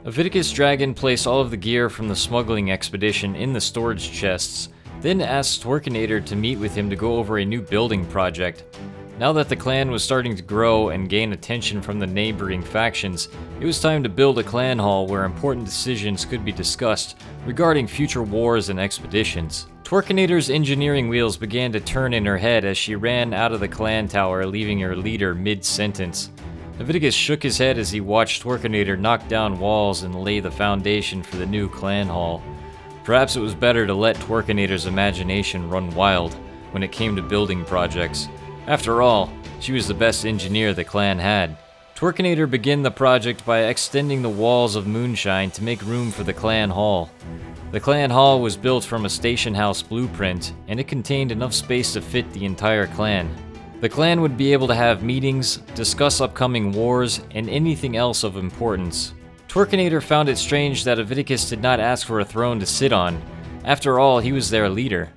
Aviticus Dragon placed all of the gear from the smuggling expedition in the storage chests, then asked Twerkinator to meet with him to go over a new building project. Now that the clan was starting to grow and gain attention from the neighboring factions, it was time to build a clan hall where important decisions could be discussed regarding future wars and expeditions. Twerkinator's engineering wheels began to turn in her head as she ran out of the clan tower, leaving her leader mid-sentence. Aviticus shook his head as he watched Twerkinator knock down walls and lay the foundation for the new clan hall. Perhaps it was better to let Twerkinator's imagination run wild when it came to building projects. After all, she was the best engineer the clan had. Twerkinator began the project by extending the walls of Moonshine to make room for the clan hall. The clan hall was built from a station house blueprint, and it contained enough space to fit the entire clan. The clan would be able to have meetings, discuss upcoming wars, and anything else of importance. Twerkinator found it strange that Aviticus did not ask for a throne to sit on. After all, he was their leader.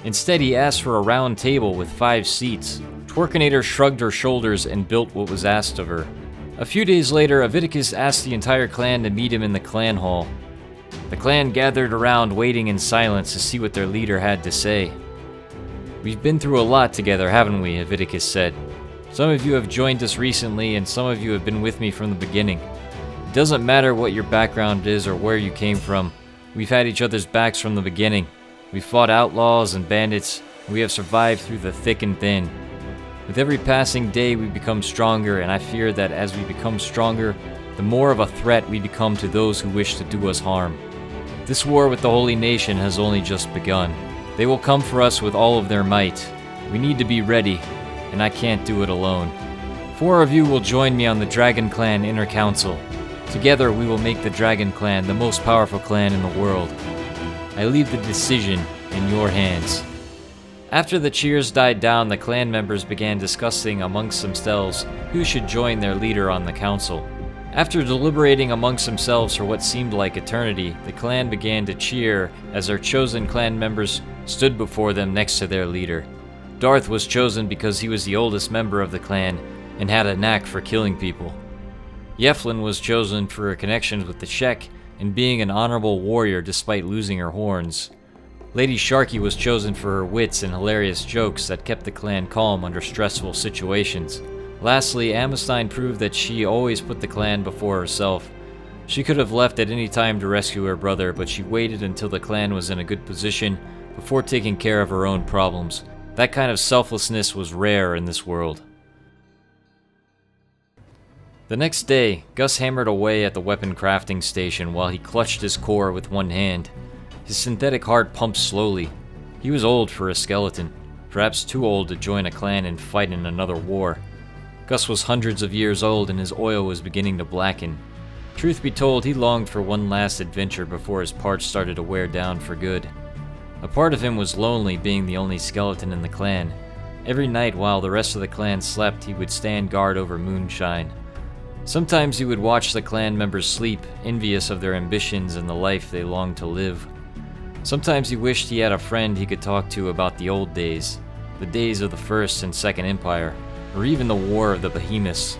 Instead, he asked for a round table with 5 seats. Twerkinator shrugged her shoulders and built what was asked of her. A few days later, Aviticus asked the entire clan to meet him in the clan hall. The clan gathered around, waiting in silence to see what their leader had to say. "We've been through a lot together, haven't we?" Aviticus said. "Some of you have joined us recently, and some of you have been with me from the beginning. It doesn't matter what your background is or where you came from. We've had each other's backs from the beginning. We've fought outlaws and bandits, and we have survived through the thick and thin. With every passing day, we become stronger, and I fear that as we become stronger, the more of a threat we become to those who wish to do us harm. This war with the Holy Nation has only just begun. They will come for us with all of their might. We need to be ready, and I can't do it alone. 4 of you will join me on the Dragon Clan Inner Council. Together we will make the Dragon Clan the most powerful clan in the world. I leave the decision in your hands." After the cheers died down, the clan members began discussing amongst themselves who should join their leader on the council. After deliberating amongst themselves for what seemed like eternity, the clan began to cheer as their chosen clan members stood before them next to their leader. Darth was chosen because he was the oldest member of the clan and had a knack for killing people. Yeflin was chosen for her connections with the Shek and being an honorable warrior despite losing her horns. Lady Sharky was chosen for her wits and hilarious jokes that kept the clan calm under stressful situations. Lastly, Amistine proved that she always put the clan before herself. She could have left at any time to rescue her brother, but she waited until the clan was in a good position before taking care of her own problems. That kind of selflessness was rare in this world. The next day, Gus hammered away at the weapon crafting station while he clutched his core with one hand. His synthetic heart pumped slowly. He was old for a skeleton, perhaps too old to join a clan and fight in another war. Gus was hundreds of years old and his oil was beginning to blacken. Truth be told, he longed for one last adventure before his parts started to wear down for good. A part of him was lonely being the only skeleton in the clan. Every night while the rest of the clan slept, he would stand guard over Moonshine. Sometimes he would watch the clan members sleep, envious of their ambitions and the life they longed to live. Sometimes he wished he had a friend he could talk to about the old days, the days of the First and Second Empire, or even the War of the Behemoths.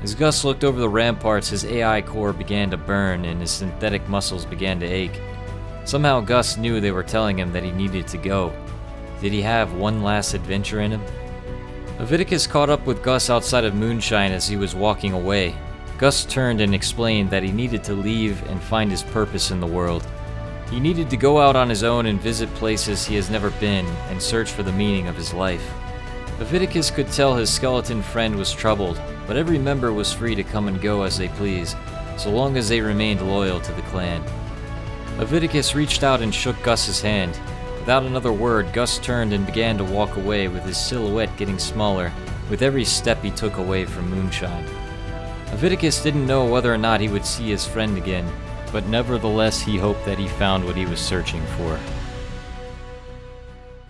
As Gus looked over the ramparts, his AI core began to burn and his synthetic muscles began to ache. Somehow Gus knew they were telling him that he needed to go. Did he have one last adventure in him? Aviticus caught up with Gus outside of Moonshine as he was walking away. Gus turned and explained that he needed to leave and find his purpose in the world. He needed to go out on his own and visit places he has never been and search for the meaning of his life. Aviticus could tell his skeleton friend was troubled, but every member was free to come and go as they pleased, so long as they remained loyal to the clan. Aviticus reached out and shook Gus's hand. Without another word, Gus turned and began to walk away, with his silhouette getting smaller with every step he took away from Moonshine. Aviticus didn't know whether or not he would see his friend again, but nevertheless he hoped that he found what he was searching for.